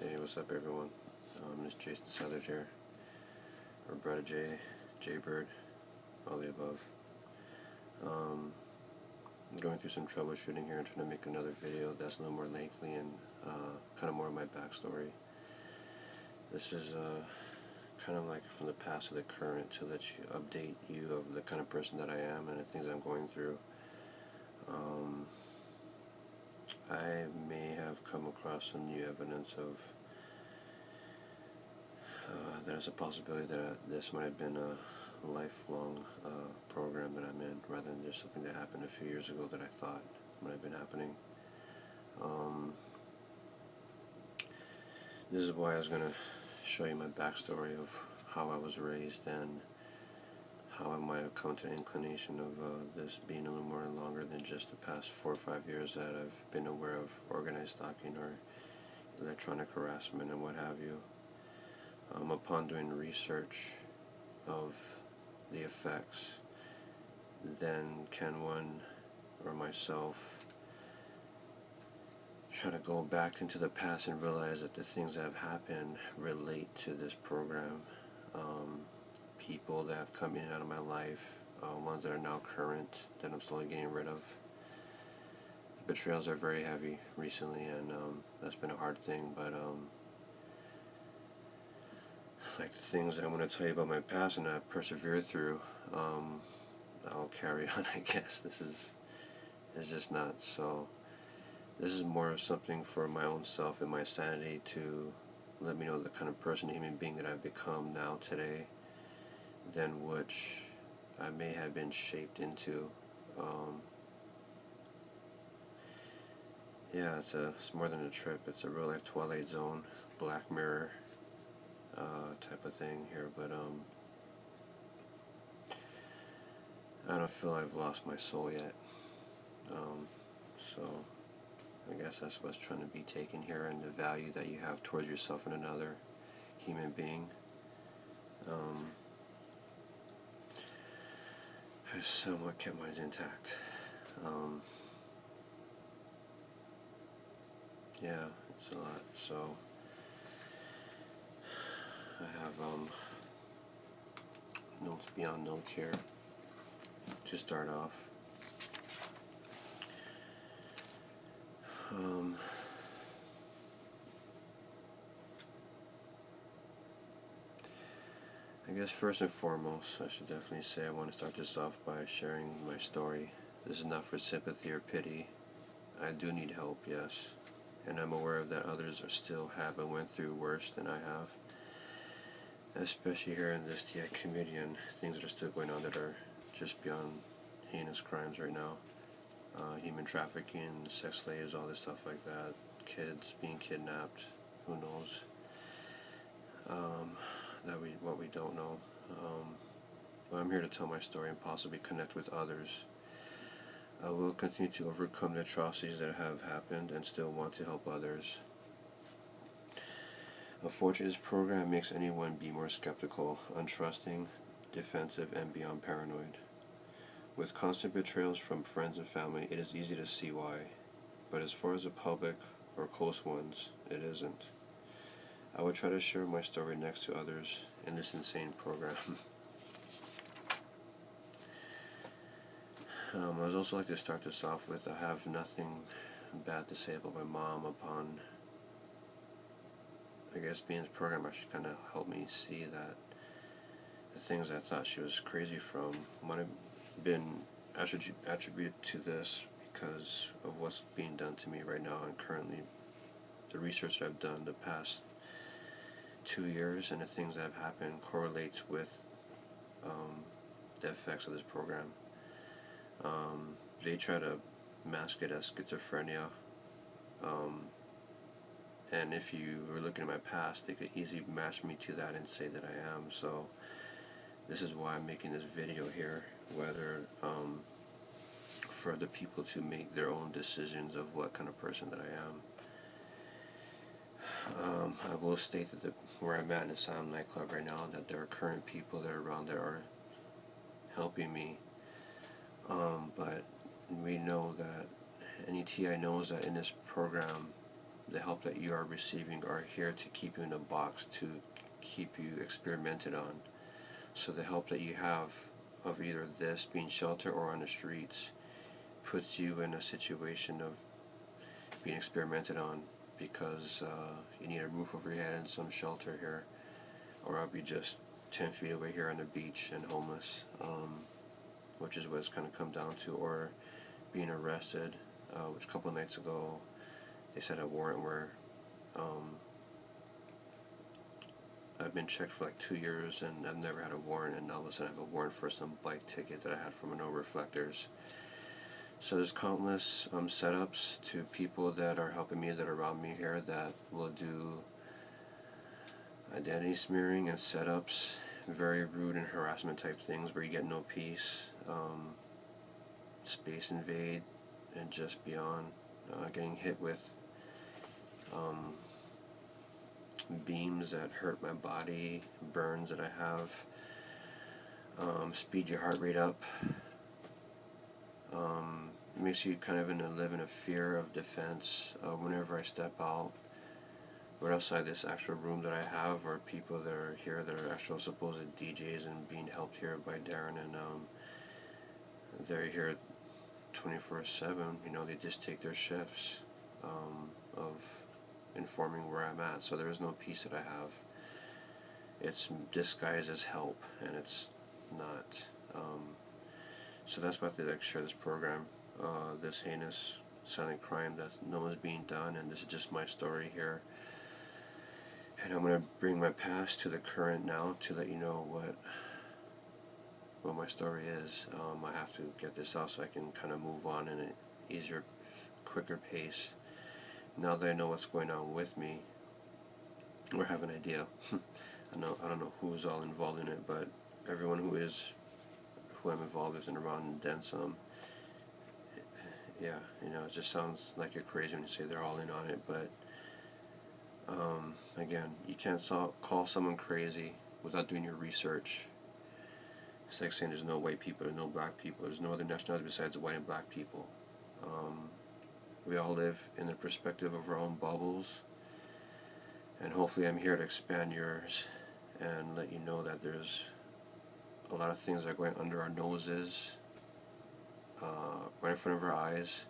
Hey, what's up everyone? This is Jason Southard here, or Brother J Bird, all the above. I'm going through some troubleshooting here and trying to make another video that's a little more lengthy and kind of more of my backstory. This is kind of like from the past to the current to let you update you of the kind of person that I am and the things I'm going through. I may have come across some new evidence of that it's a possibility that this might have been a lifelong program that I'm in, rather than just something that happened a few years ago that I thought might have been happening. This is why I was going to show you my backstory of how I was raised and how I might have come to an inclination of this being a little more longer than just the past 4 or 5 years that I've been aware of organized stalking or electronic harassment and what have you. Upon doing research of the effects, then can one or myself try to go back into the past and realize that the things that have happened relate to this program. People that have come in and out of my life, ones that are now current that I'm slowly getting rid of. The betrayals are very heavy recently, and that's been a hard thing, but like the things I want to tell you about my past and I've persevered through, I'll carry on, I guess. It's just not so. This is more of something for my own self and my sanity to let me know the kind of person, human being that I've become now today, than which I may have been shaped into. Yeah, it's more than a trip. It's a real life Twilight Zone, Black Mirror type of thing here, but I don't feel I've lost my soul yet. So I guess that's what's trying to be taken here, and the value that you have towards yourself and another human being. I've somewhat kept mine intact. Yeah, it's a lot. So I have notes beyond notes here to start off. I guess first and foremost, I should definitely say I want to start this off by sharing my story. This is not for sympathy or pity. I do need help, yes, and I'm aware that others are still have and went through worse than I have, especially here in this TI community, and things that are still going on that are just beyond heinous crimes right now. Human trafficking, sex slaves, all this stuff like that, kids being kidnapped, who knows what we don't know. But I'm here to tell my story and possibly connect with others. I will continue to overcome the atrocities that have happened and still want to help others. Unfortunately, this program makes anyone be more skeptical, untrusting, defensive, and beyond paranoid. With constant betrayals from friends and family, it is easy to see why, but as far as the public or close ones, it isn't. I would try to share my story next to others in this insane program. I would also like to start this off with, I have nothing bad to say about my mom. Upon, I guess, being in this program, she kind of helped me see that the things I thought she was crazy from might have been attributed to this because of what's being done to me right now, and currently the research I've done the past 2 years and the things that have happened correlates with the effects of this program. They try to mask it as schizophrenia, and if you were looking at my past, they could easily match me to that and say that I am. So this is why I'm making this video here, whether for other people to make their own decisions of what kind of person that I am. I will state that where I'm at in Asylum nightclub right now, that there are current people that are around that are helping me, but we know that, and ETI knows that in this program the help that you are receiving are here to keep you in a box, to keep you experimented on. So the help that you have of either this being shelter or on the streets puts you in a situation of being experimented on, because you need a roof over your head and some shelter here, or I'll be just 10 feet away here on the beach and homeless, which is what it's kind of come down to, or being arrested, which a couple of nights ago they said a warrant where I've been checked for like 2 years and I've never had a warrant, and now all of a sudden I have a warrant for some bike ticket that I had from no reflectors. So there's countless setups to people that are helping me, that are around me here, that will do identity smearing and setups, very rude and harassment type things where you get no peace, space invade, and just beyond, getting hit with beams that hurt my body, burns that I have, speed your heart rate up, makes you kind of live in a fear of defense whenever I step out. Right outside this actual room that I have are people that are here that are actual supposed DJs and being helped here by Darren, and they're here 24/7. You know, they just take their shifts of informing where I'm at. So there is no peace that I have. It's disguised as help, and it's not. So that's why they share this program, this heinous silent crime that no one's being done, and this is just my story here. And I'm going to bring my past to the current now to let you know what my story is. I have to get this out so I can kind of move on in an easier, quicker pace. Now that I know what's going on with me, or have an idea. I don't know who's all involved in it, but everyone who I'm involved with and around, and then some. Yeah, you know, it just sounds like you're crazy when you say they're all in on it, but again, you can't call someone crazy without doing your research. It's like saying there's no white people, there's no black people, there's no other nationality besides white and black people. We all live in the perspective of our own bubbles, and hopefully I'm here to expand yours and let you know that there's a lot of things that are going under our noses, right in front of our eyes.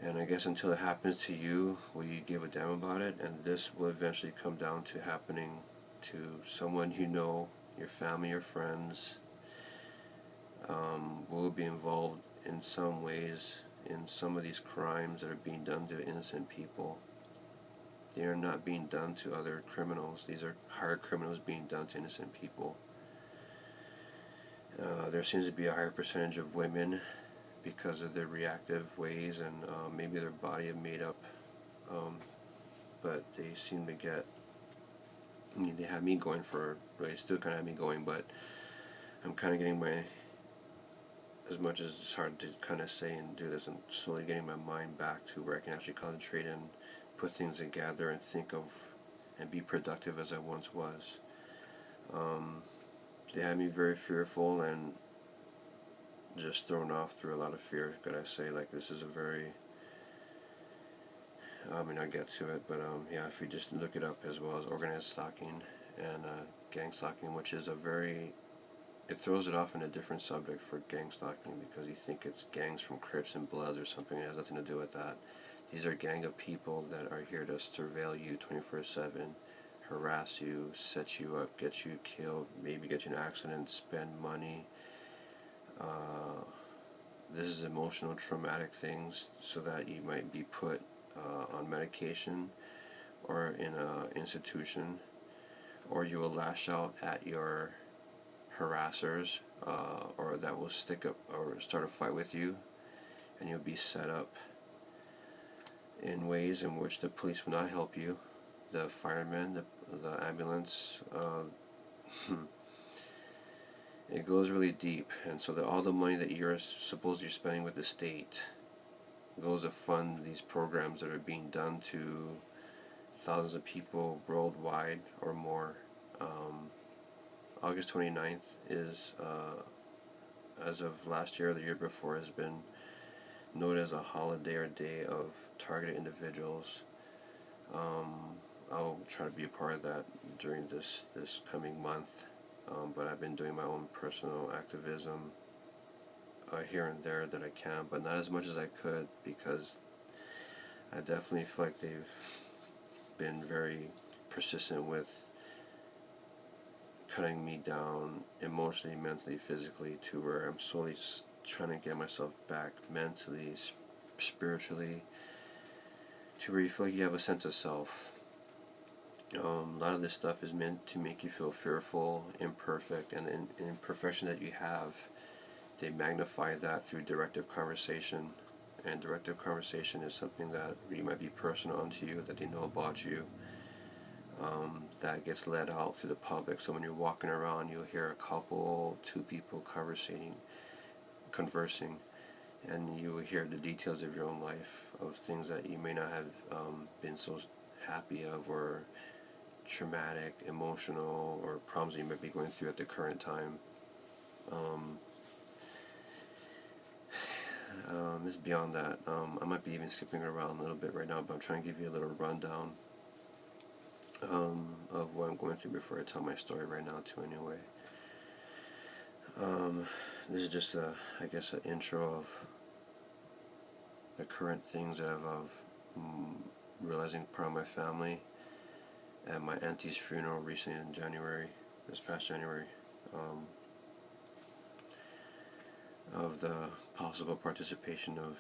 And I guess until it happens to you, will you give a damn about it? And this will eventually come down to happening to someone you know, your family, your friends, will be involved in some ways in some of these crimes that are being done to innocent people. They are not being done to other criminals. These are higher criminals being done to innocent people. There seems to be a higher percentage of women because of their reactive ways, and maybe their body have made up, but they seem to get, they have me going for, they still kind of have me going, but I'm kind of getting as much as it's hard to kind of say and do this, I'm slowly getting my mind back to where I can actually concentrate and put things together and think of and be productive as I once was. They had me very fearful and just thrown off through a lot of fear, could I say. Like, this is a very, I'll get to it, but yeah, if you just look it up, as well as organized stalking and gang stalking, which is it throws it off in a different subject for gang stalking, because you think it's gangs from Crips and Bloods or something. It has nothing to do with that. These are a gang of people that are here to surveil you 24/7, harass you, set you up, get you killed, maybe get you in an accident, spend money. This is emotional, traumatic things, so that you might be put on medication or in an institution, or you will lash out at your harassers, or that will stick up or start a fight with you, and you'll be set up in ways in which the police will not help you, the firemen, the ambulance. It goes really deep, and so that all the money that you're spending with the state goes to fund these programs that are being done to thousands of people worldwide or more. August 29th is, as of last year or the year before, has been note as a holiday or day of targeted individuals. I'll try to be a part of that during this coming month. But I've been doing my own personal activism here and there that I can, but not as much as I could, because I definitely feel like they've been very persistent with cutting me down emotionally, mentally, physically, to where I'm slowly trying to get myself back mentally, spiritually, to where you feel like you have a sense of self. A lot of this stuff is meant to make you feel fearful, imperfect, and the imperfection that you have, they magnify that through directive conversation. And directive conversation is something that really might be personal unto you, that they know about you, that gets let out through the public. So when you're walking around, you'll hear a couple, two people conversing, and you will hear the details of your own life, of things that you may not have been so happy of, or traumatic, emotional, or problems you might be going through at the current time. It's beyond that. I might be even skipping around a little bit right now, but I'm trying to give you a little rundown of what I'm going through before I tell my story right now too, anyway. This is just I guess an intro of the current things that I've realizing part of my family at my auntie's funeral recently in January, this past January, of the possible participation of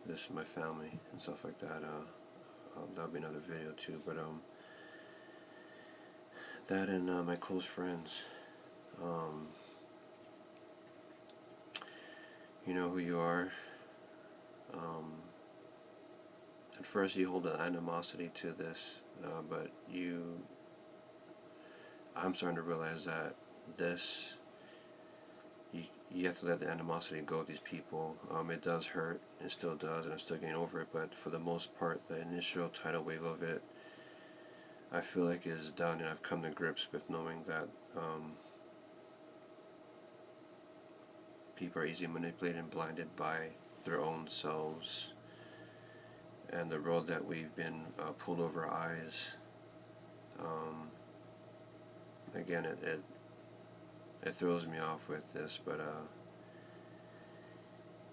this my family and stuff like that. That'll be another video too, but that and my close friends. You know who you are. At first you hold an animosity to this, but I'm starting to realize that you have to let the animosity go with these people. It does hurt, it still does, and I'm still getting over it, but for the most part, the initial tidal wave of it, I feel like is done, and I've come to grips with knowing that people are easily manipulated and blinded by their own selves, and the road that we've been pulled over our eyes. Again, it throws me off with this, but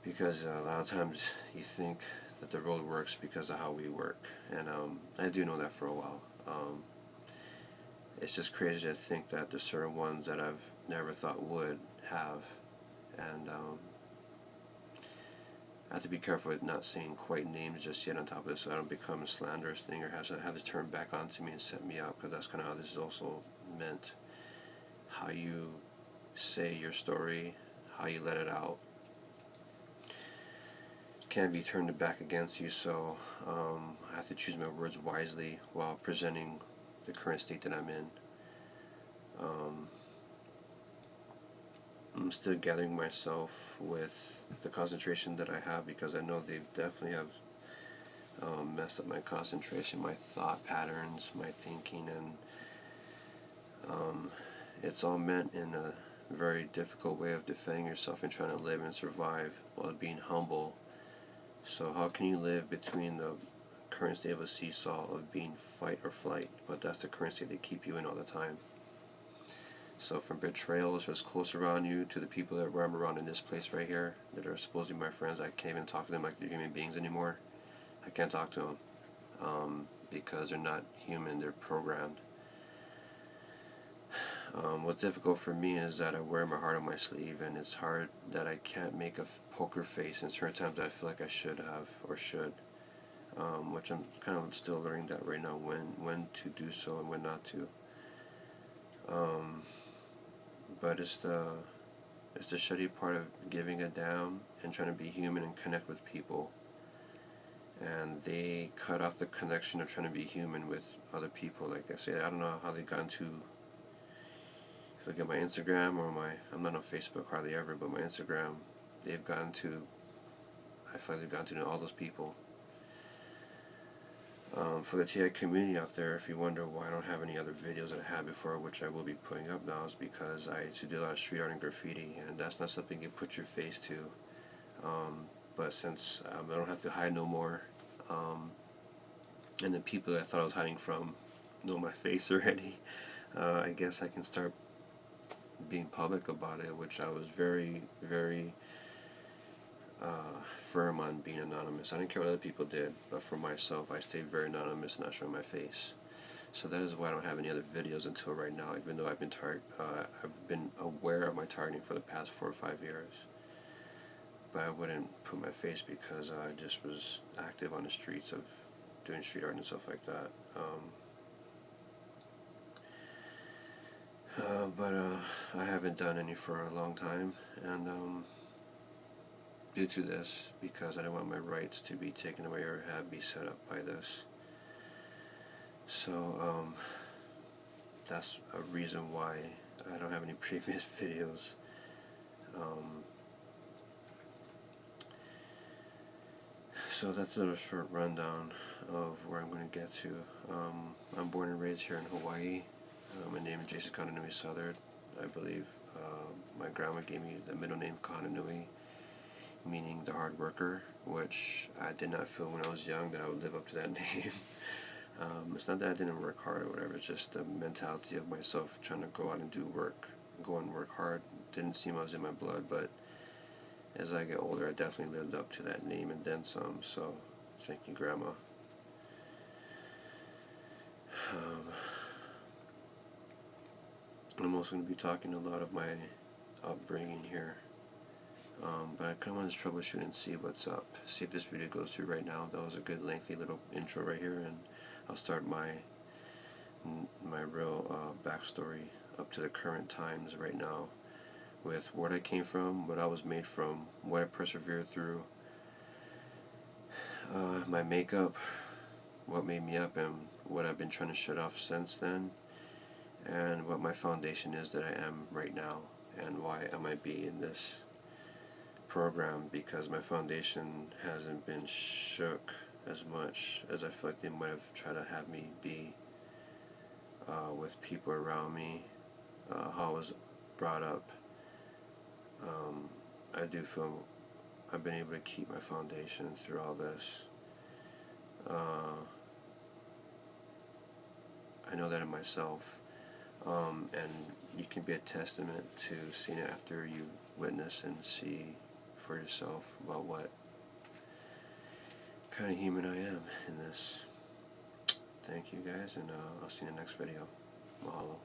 because a lot of times you think that the road works because of how we work, and I do know that for a while. It's just crazy to think that there's certain ones that I've never thought would have, and I have to be careful with not saying quite names just yet on top of this, so I don't become a slanderous thing or have this turn back onto me and set me up, because that's kind of how this is also meant. How you say your story, how you let it out, can be turned back against you, so I have to choose my words wisely while presenting the current state that I'm in. I'm still gathering myself with the concentration that I have, because I know they definitely have messed up my concentration, my thought patterns, my thinking, and it's all meant in a very difficult way of defending yourself and trying to live and survive while being humble. So how can you live between the current state of a seesaw of being fight or flight, but that's the current state they keep you in all the time? So from betrayals that's close around you, to the people that I'm around in this place right here that are supposedly my friends, I can't even talk to them like they're human beings anymore. I can't talk to them because they're not human, they're programmed. What's difficult for me is that I wear my heart on my sleeve, and it's hard that I can't make a poker face in certain times that I feel like I should have or should, which I'm kind of still learning that right now, when to do so and when not to. But it's the shitty part of giving a damn and trying to be human and connect with people, and they cut off the connection of trying to be human with other people. Like I said, I don't know how they got into, if you look at my Instagram or I'm not on Facebook hardly ever, but my Instagram, I feel like they've gotten to know all those people. For the TI community out there, if you wonder why I don't have any other videos that I had before, which I will be putting up now, is because I used to do a lot of street art and graffiti, and that's not something you put your face to. but since I don't have to hide no more, and the people that I thought I was hiding from know my face already, I guess I can start being public about it, which I was very, very firm on being anonymous. I didn't care what other people did, but for myself, I stayed very anonymous and not showing my face. So that is why I don't have any other videos until right now, even though I've been aware of my targeting for the past 4 or 5 years. But I wouldn't put my face because I just was active on the streets of doing street art and stuff like that. But I haven't done any for a long time, and due to this, because I don't want my rights to be taken away or be set up by this. So that's a reason why I don't have any previous videos. So that's a little short rundown of where I'm going to get to. I'm born and raised here in Hawaii. My name is Jason Kahananui Southard. I believe my grandma gave me the middle name Kahananui, meaning the hard worker, which I did not feel when I was young that I would live up to that name. It's not that I didn't work hard or whatever, it's just the mentality of myself trying to go out and do work, go and work hard. Didn't seem I was in my blood, but as I get older, I definitely lived up to that name and then some, so thank you, Grandma. I'm also going to be talking a lot of my upbringing here, but I kind of want to troubleshoot and see what's up, see if this video goes through right now. That was a good lengthy little intro right here, and I'll start my real backstory up to the current times right now, with where I came from, what I was made from, what I persevered through, my makeup, what made me up, and what I've been trying to shut off since then, and what my foundation is that I am right now, and why I might be in this program, because my foundation hasn't been shook as much as I feel like they might have tried to have me be with people around me, how I was brought up. I do feel I've been able to keep my foundation through all this. I know that in myself, and you can be a testament to seeing it after you witness and see for yourself about what kind of human I am in this. Thank you guys, and I'll see you in the next video. Mahalo.